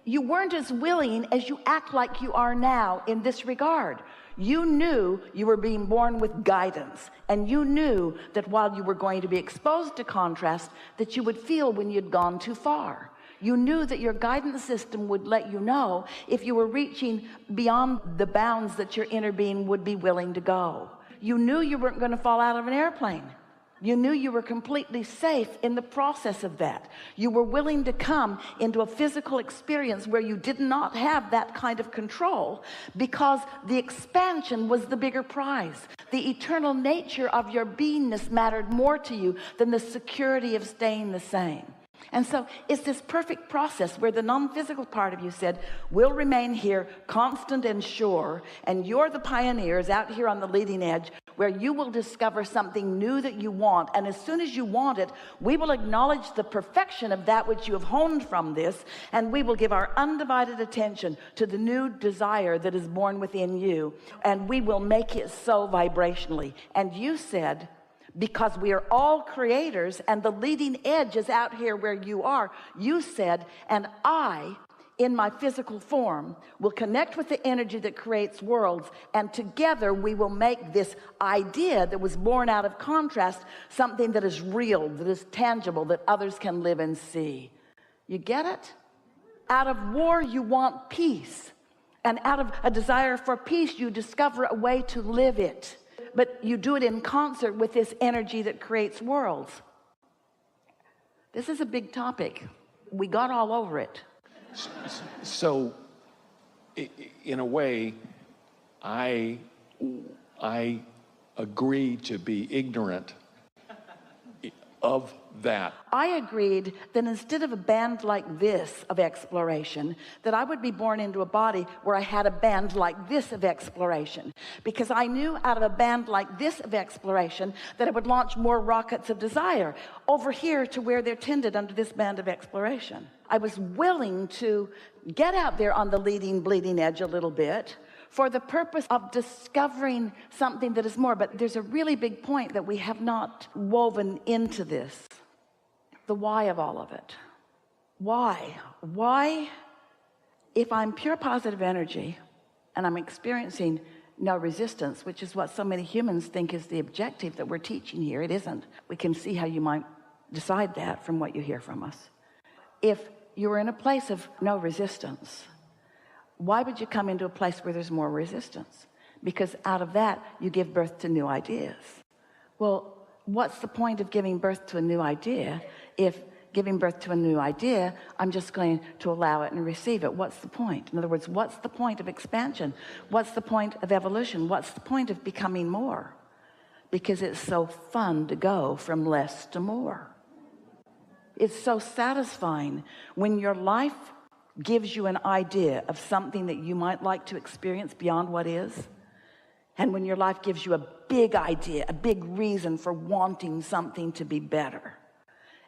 you weren't as willing as you act like you are now in this regard. You knew you were being born with guidance, and you knew that while you were going to be exposed to contrast, that you would feel when you'd gone too far. You knew that your guidance system would let you know if you were reaching beyond the bounds that your inner being would be willing to go. You knew you weren't going to fall out of an airplane. You knew you were completely safe in the process of that. You were willing to come into a physical experience where you did not have that kind of control, because the expansion was the bigger prize. The eternal nature of your beingness mattered more to you than the security of staying the same. And so it's this perfect process where the non-physical part of you said, we'll remain here constant and sure, and you're the pioneers out here on the leading edge, where you will discover something new that you want, and as soon as you want it, we will acknowledge the perfection of that which you have honed from this, and we will give our undivided attention to the new desire that is born within you, and we will make it so vibrationally. And you said, because we are all creators and the leading edge is out here where you are, you said, and I, in my physical form, will connect with the energy that creates worlds, and together we will make this idea that was born out of contrast something that is real, that is tangible, that others can live and see. You get it? Out of war you want peace, and out of a desire for peace you discover a way to live it. But you do it in concert with this energy that creates worlds. This is a big topic. We got all over it. So, in a way, I agree to be ignorant of that. I agreed that instead of a band like this of exploration, that I would be born into a body where I had a band like this of exploration, because I knew out of a band like this of exploration that it would launch more rockets of desire over here to where they're tended under this band of exploration. I was willing to get out there on the leading, bleeding edge a little bit for the purpose of discovering something that is more. But there's a really big point that we have not woven into this. The why of all of it. Why? Why, if I'm pure positive energy and I'm experiencing no resistance, which is what so many humans think is the objective that we're teaching here, it isn't. We can see how you might decide that from what you hear from us. If you were in a place of no resistance, why would you come into a place where there's more resistance? Because out of that you give birth to new ideas. Well, what's the point of giving birth to a new idea if giving birth to a new idea I'm just going to allow it and receive it? What's the point? In other words, what's the point of expansion? What's the point of evolution? What's the point of becoming more? Because it's so fun to go from less to more. It's so satisfying when your life gives you an idea of something that you might like to experience beyond what is, and when your life gives you a big idea, a big reason for wanting something to be better,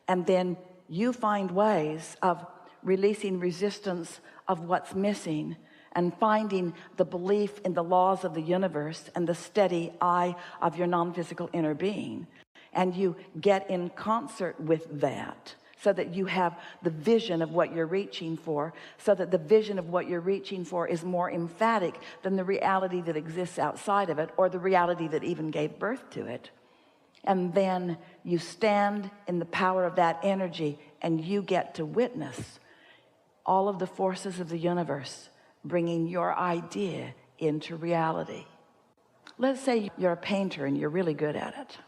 and then you find ways of releasing resistance of what's missing and finding the belief in the laws of the universe and the steady eye of your non-physical inner being, and you get in concert with that, so that you have the vision of what you're reaching for, so that the vision of what you're reaching for is more emphatic than the reality that exists outside of it, or the reality that even gave birth to it. And then you stand in the power of that energy, and you get to witness all of the forces of the universe bringing your idea into reality. Let's say you're a painter and you're really good at it,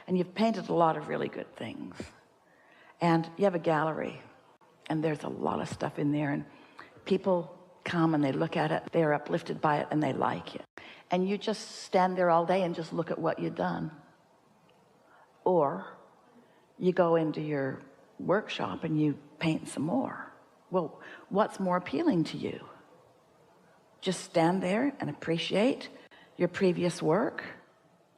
and you've painted a lot of really good things, and you have a gallery and there's a lot of stuff in there, and people come and they look at it, they're uplifted by it, and they like it, and you just stand there all day and just look at what you've done. Or you go into your workshop and you paint some more. Well, what's more appealing to you? Just stand there and appreciate your previous work,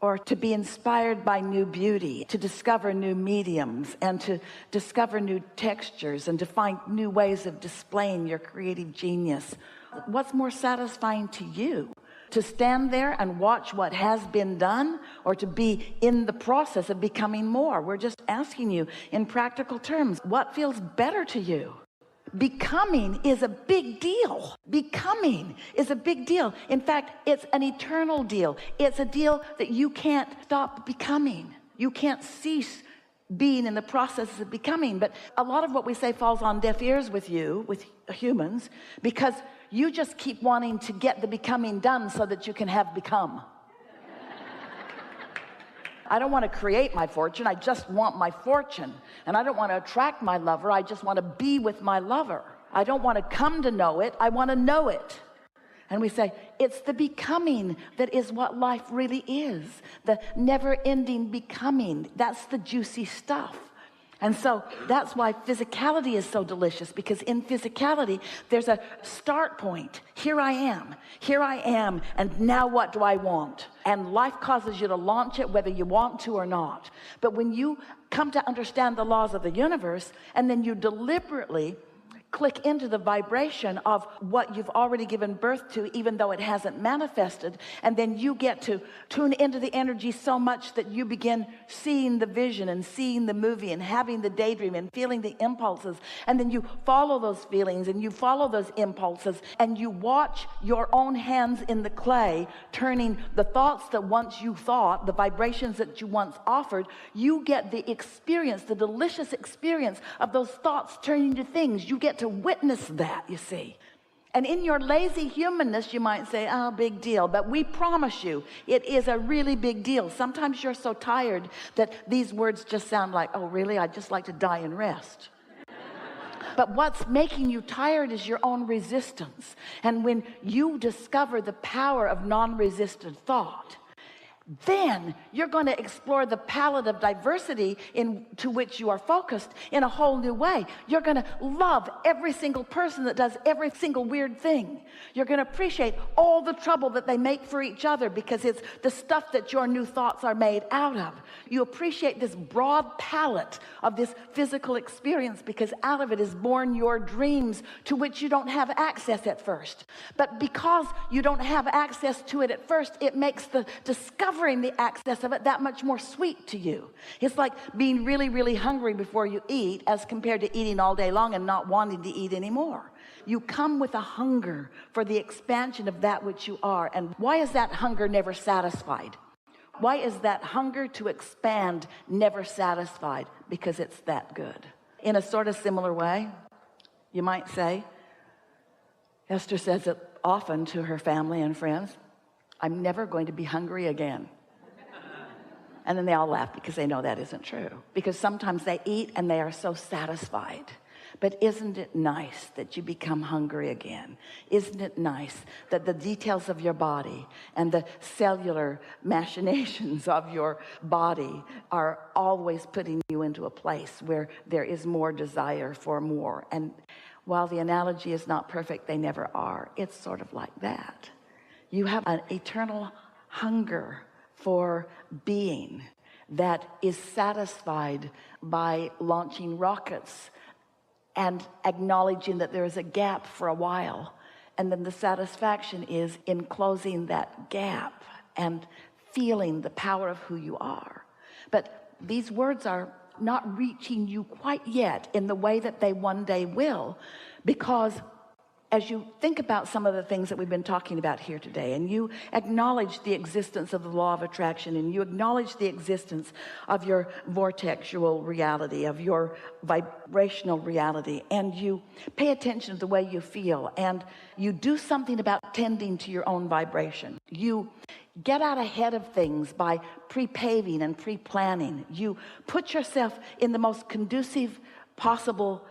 or to be inspired by new beauty, to discover new mediums and to discover new textures and to find new ways of displaying your creative genius? What's more satisfying to you? To stand there and watch what has been done, or to be in the process of becoming more? We're just asking you in practical terms, what feels better to you? becoming is a big deal. Becoming is a big deal. In fact, it's an eternal deal. It's a deal that you can't stop becoming. You can't cease being in the process of becoming. But a lot of what we say falls on deaf ears with you, with humans, because you just keep wanting to get the becoming done so that you can have become. I don't want to create my fortune. I just want my fortune. And I don't want to attract my lover. I just want to be with my lover. I don't want to come to know it. I want to know it. And we say, it's the becoming that is what life really is. The never-ending becoming. That's the juicy stuff. And so that's why physicality is so delicious, because in physicality, there's a start point. Here I am, and now what do I want? And life causes you to launch it whether you want to or not. But when you come to understand the laws of the universe, and then you deliberately click into the vibration of what you've already given birth to, even though it hasn't manifested, and then you get to tune into the energy so much that you begin seeing the vision and seeing the movie and having the daydream and feeling the impulses, and then you follow those feelings and you follow those impulses, and you watch your own hands in the clay turning the thoughts that once you thought, the vibrations that you once offered. You get the experience, the delicious experience of those thoughts turning to things. You get to witness that, you see. And in your lazy humanness, you might say, oh, big deal. But we promise you, it is a really big deal. Sometimes you're so tired that these words just sound like, oh, really? I'd just like to die and rest. But what's making you tired is your own resistance. And when you discover the power of non-resistant thought, then you're going to explore the palette of diversity into which you are focused in a whole new way. You're going to love every single person that does every single weird thing. You're going to appreciate all the trouble that they make for each other, because it's the stuff that your new thoughts are made out of. You appreciate this broad palette of this physical experience, because out of it is born your dreams, to which you don't have access at first. But because you don't have access to it at first, it makes the discovery, the access of it, that much more sweet to you. It's like being really, really hungry before you eat, as compared to eating all day long and not wanting to eat anymore. You come with a hunger for the expansion of that which you are. And why is that hunger never satisfied? Why is that hunger to expand never satisfied? Because it's that good. In a sort of similar way, you might say, Esther says it often to her family and friends, I'm never going to be hungry again. And then they all laugh, because they know that isn't true. Because sometimes they eat and they are so satisfied. But isn't it nice that you become hungry again? Isn't it nice that the details of your body and the cellular machinations of your body are always putting you into a place where there is more desire for more? And while the analogy is not perfect, they never are. It's sort of like that. You have an eternal hunger for being that is satisfied by launching rockets and acknowledging that there is a gap for a while. And then the satisfaction is in closing that gap and feeling the power of who you are. But these words are not reaching you quite yet in the way that they one day will, because as you think about some of the things that we've been talking about here today, and you acknowledge the existence of the law of attraction, and you acknowledge the existence of your vortexual reality, of your vibrational reality, and you pay attention to the way you feel, and you do something about tending to your own vibration. You get out ahead of things by pre-paving and pre-planning. You put yourself in the most conducive possible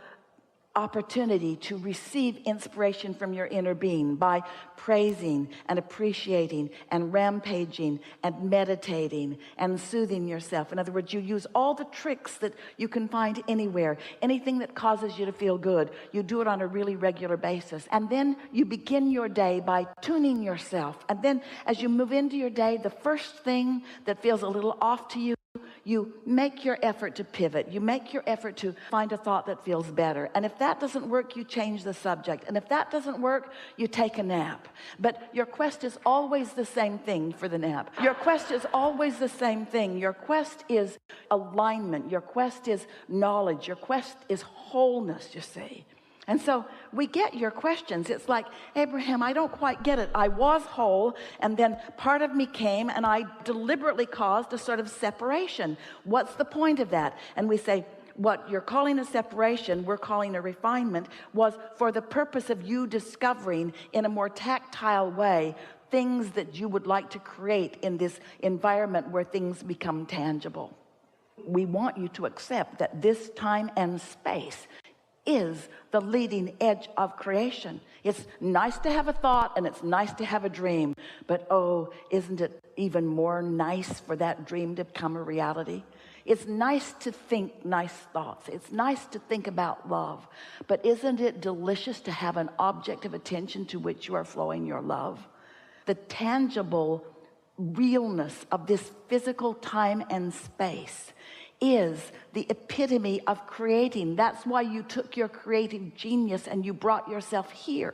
opportunity to receive inspiration from your inner being by praising and appreciating and rampaging and meditating and soothing yourself. In other words, you use all the tricks that you can find anywhere, anything that causes you to feel good. You do it on a really regular basis. And then you begin your day by tuning yourself. And then as you move into your day, the first thing that feels a little off to you, you make your effort to pivot. You make your effort to find a thought that feels better. And if that doesn't work, you change the subject. And if that doesn't work, you take a nap. But your quest is always the same thing for the nap. Your quest is always the same thing. Your quest is alignment. Your quest is knowledge. Your quest is wholeness, you see. And so we get your questions. It's like, Abraham, I don't quite get it. I was whole, and then part of me came, and I deliberately caused a sort of separation. What's the point of that? And we say, what you're calling a separation, we're calling a refinement, was for the purpose of you discovering in a more tactile way things that you would like to create in this environment where things become tangible. We want you to accept that this time and space is the leading edge of creation. It's nice to have a thought and it's nice to have a dream, but oh, isn't it even more nice for that dream to become a reality? It's nice to think nice thoughts. It's nice to think about love, but isn't it delicious to have an object of attention to which you are flowing your love? The tangible realness of this physical time and space is the epitome of creating. That's why you took your creative genius and you brought yourself here.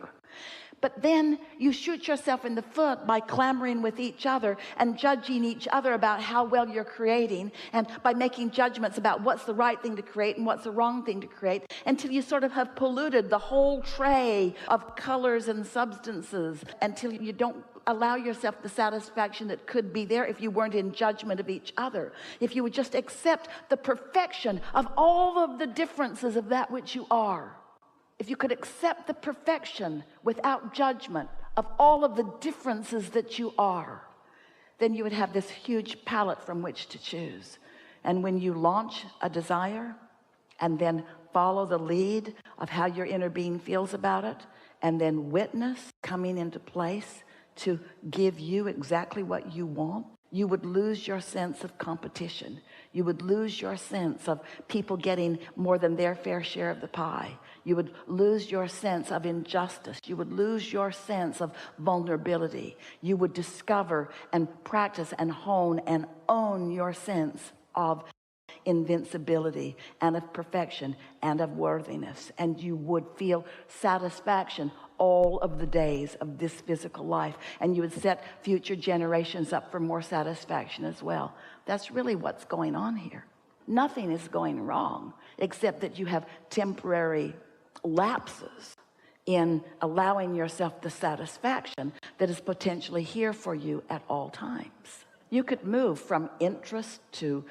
But then you shoot yourself in the foot by clamoring with each other and judging each other about how well you're creating, and by making judgments about what's the right thing to create and what's the wrong thing to create, until you sort of have polluted the whole tray of colors and substances, until you don't allow yourself the satisfaction that could be there if you weren't in judgment of each other. If you would just accept the perfection of all of the differences of that which you are. If you could accept the perfection without judgment of all of the differences that you are, then you would have this huge palette from which to choose. And when you launch a desire and then follow the lead of how your inner being feels about it, and then witness coming into place to give you exactly what you want, you would lose your sense of competition. You would lose your sense of people getting more than their fair share of the pie. You would lose your sense of injustice. You would lose your sense of vulnerability. You would discover and practice and hone and own your sense of invincibility and of perfection and of worthiness. And you would feel satisfaction all of the days of this physical life, and you would set future generations up for more satisfaction as well. That's really what's going on here. Nothing is going wrong, except that you have temporary lapses in allowing yourself the satisfaction that is potentially here for you at all times. You could move from interest to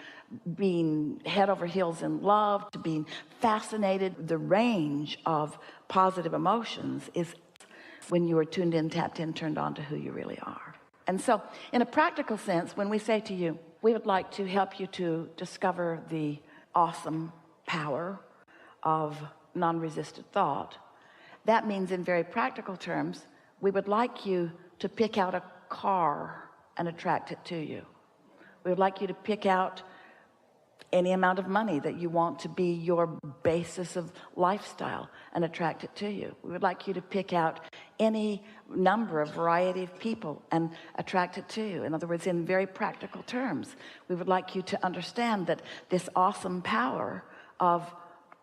being head over heels in love to being fascinated. The range of positive emotions is when you are tuned in, tapped in, turned on to who you really are. And so in a practical sense, when we say to you, we would like to help you to discover the awesome power of non-resisted thought, that means in very practical terms, we would like you to pick out a car and attract it to you. We would like you to pick out any amount of money that you want to be your basis of lifestyle and attract it to you. We would like you to pick out any number of variety of people and attract it to you. In other words, in very practical terms, we would like you to understand that this awesome power of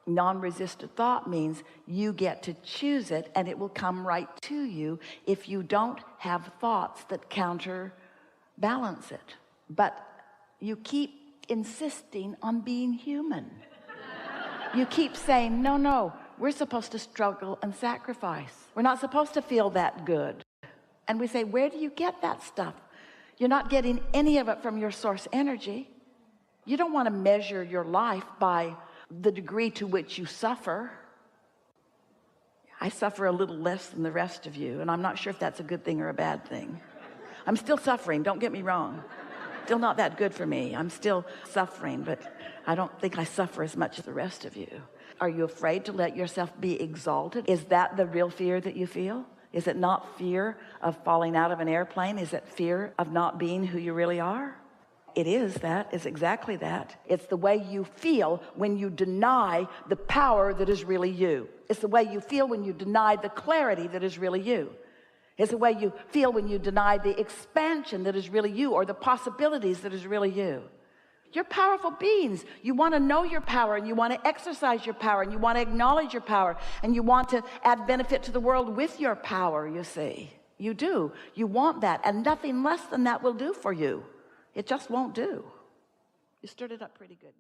non-resistant thought means you get to choose it, and it will come right to you if you don't have thoughts that counterbalance it. But you keep insisting on being human. You keep saying, no, we're supposed to struggle and sacrifice. We're not supposed to feel that good. And we say, where do you get that stuff? You're not getting any of it from your source energy. You don't want to measure your life by the degree to which you suffer. I suffer a little less than the rest of you, and I'm not sure if that's a good thing or a bad thing. I'm still suffering, don't get me wrong. Still not that good for me. I'm still suffering, but I don't think I suffer as much as the rest of you. Are you afraid to let yourself be exalted? Is that the real fear that you feel? Is it not fear of falling out of an airplane? Is it fear of not being who you really are? It is that. It's exactly that. It's the way you feel when you deny the power that is really you. It's the way you feel when you deny the clarity that is really you. It's the way you feel when you deny the expansion that is really you, or the possibilities that is really you. You're powerful beings. You want to know your power, and you want to exercise your power, and you want to acknowledge your power, and you want to add benefit to the world with your power, you see. You do. You want that, and nothing less than that will do for you. It just won't do. You stirred it up pretty good.